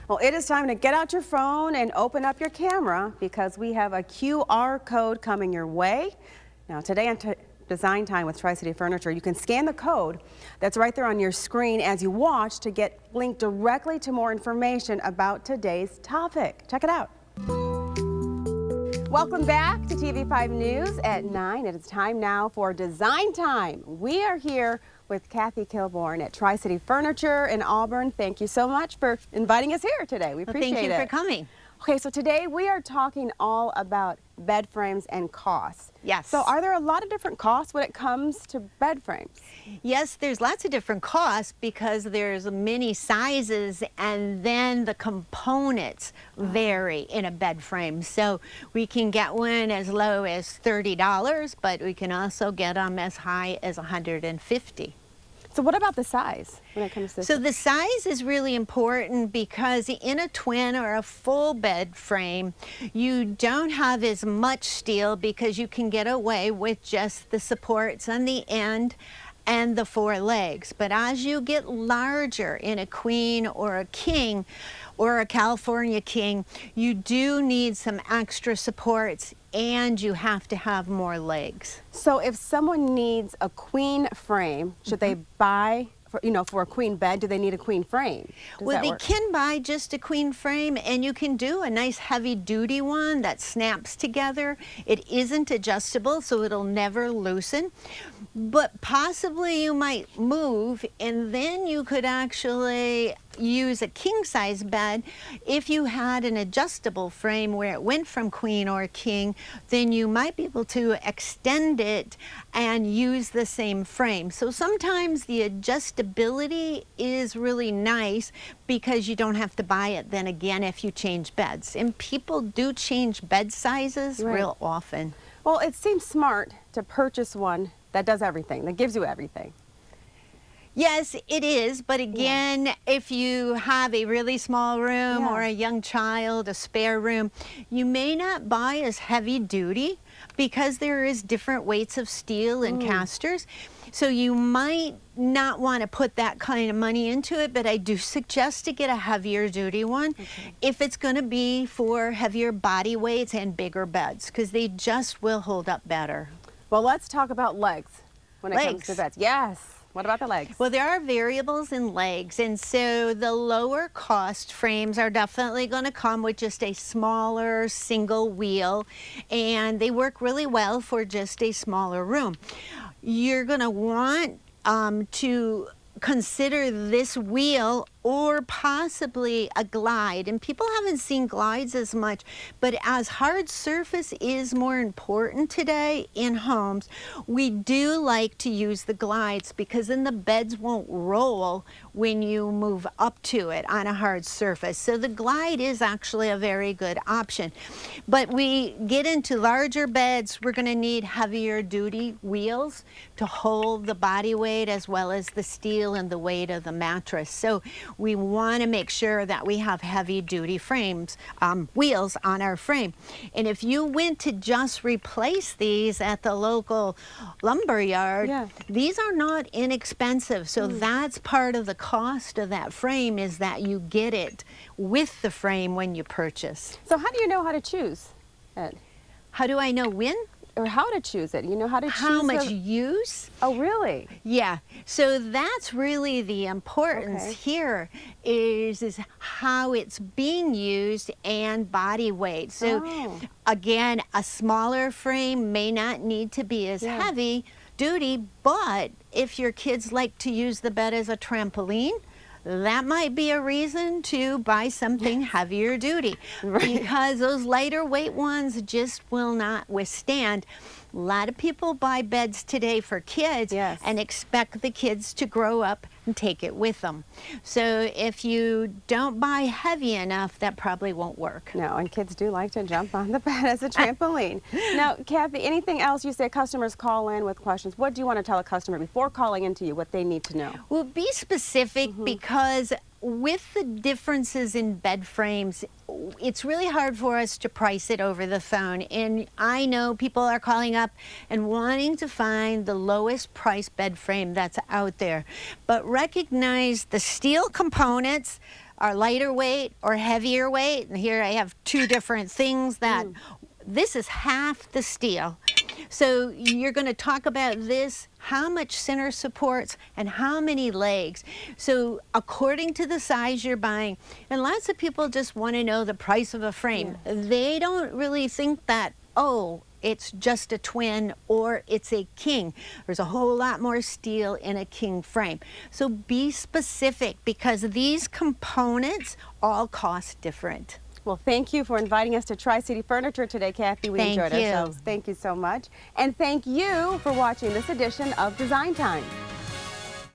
Well, it is time to get out your phone and open up your camera because we have a QR code coming your way. Now, today on Design Time with Tri-City Furniture, you can scan the code that's right there on your screen as you watch to get linked directly to more information about today's topic. Check it out. Welcome back to TV5 News at 9. It is time now for Design Time. We are here with Kathy Kilborn at Tri-City Furniture in Auburn. Thank you so much for inviting us here today. We appreciate it. Thank you for coming. Okay, so today we are talking all about bed frames and costs. Yes. So are there a lot of different costs when it comes to bed frames? Yes, there's lots of different costs because there's many sizes and then the components vary in a bed frame. So we can get one as low as $30, but we can also get them as high as $150. So what about the size when it comes to this? So the size is really important because in a twin or a full bed frame, you don't have as much steel because you can get away with just the supports on the end and the four legs. But as you get larger in a queen or a king or a California king, you do need some extra supports and you have to have more legs. So if someone needs a queen frame, should they buy, for a queen bed, do they need a queen frame? Well, they can buy just a queen frame and you can do a nice heavy duty one that snaps together. It isn't adjustable, so it'll never loosen. But possibly you might move and then you could actually use a king size bed. If you had an adjustable frame where it went from queen or king, then you might be able to extend it and use the same frame. So sometimes the adjustability is really nice because you don't have to buy it then again if you change beds. And people do change bed sizes real often. Well, it seems smart to purchase one that does everything, that gives you everything. Yes, it is, but again, if you have a really small room or a young child, a spare room, you may not buy as heavy duty because there is different weights of steel and casters. So you might not want to put that kind of money into it, but I do suggest to get a heavier duty one if it's going to be for heavier body weights and bigger beds because they just will hold up better. Well, let's talk about legs when it comes to beds. Yes. What about the legs? Well, there are variables in legs, and so the lower cost frames are definitely going to come with just a smaller single wheel, and they work really well for just a smaller room. You're going to want to consider this wheel or possibly a glide, and people haven't seen glides as much, but as hard surface is more important today in homes, we do like to use the glides because then the beds won't roll when you move up to it on a hard surface. So the glide is actually a very good option. But we get into larger beds, we're going to need heavier duty wheels to hold the body weight as well as the steel and the weight of the mattress. So we want to make sure that we have heavy duty frames, wheels on our frame. And if you went to just replace these at the local lumber yard, these are not inexpensive. So that's part of the cost of that frame is that you get it with the frame when you purchase. So how do you know how to choose it? How do I know when? Or how to choose it? You know how to choose how much use? Oh, really? Yeah. So that's really the importance here is how it's being used and body weight. So again, a smaller frame may not need to be as heavy duty, but if your kids like to use the bed as a trampoline, that might be a reason to buy something heavier duty because those lighter weight ones just will not withstand. A lot of people buy beds today for kids and expect the kids to grow up and take it with them. So if you don't buy heavy enough, that probably won't work. No, and kids do like to jump on the bed as a trampoline. Now, Kathy, anything else you say customers call in with questions? What do you want to tell a customer before calling into you, what they need to know? Well, be specific because with the differences in bed frames, it's really hard for us to price it over the phone. And I know people are calling up and wanting to find the lowest price bed frame that's out there. But recognize the steel components are lighter weight or heavier weight. And here I have two different things that this is half the steel. So you're going to talk about this, how much center supports and how many legs. So according to the size you're buying, and lots of people just want to know the price of a frame. They don't really think that, oh, it's just a twin or it's a king. There's a whole lot more steel in a king frame. So be specific because these components all cost different. Well, thank you for inviting us to Tri-City Furniture today, Kathy. We enjoyed ourselves. Thank you so much. And thank you for watching this edition of Design Time.